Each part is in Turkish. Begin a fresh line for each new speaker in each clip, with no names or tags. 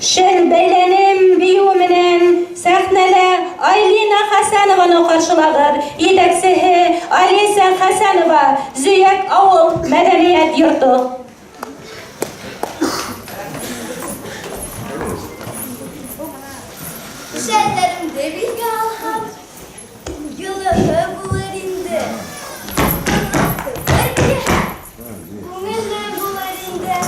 Şelbelenim biyuminen sahnele Aylina Hasanova'nı karşıladır. Yedeksihi Alisa Hasanova Züyek Avul Medeniyet Yurtu.
Şellerimde bir galhan Gülüğü bularinde Gülüğü bularinde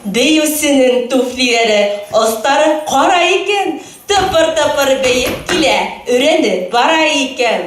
Deyusinin tuflileri ostarı kara iken, tıpır tıpır beyip kile, örendi bara iken.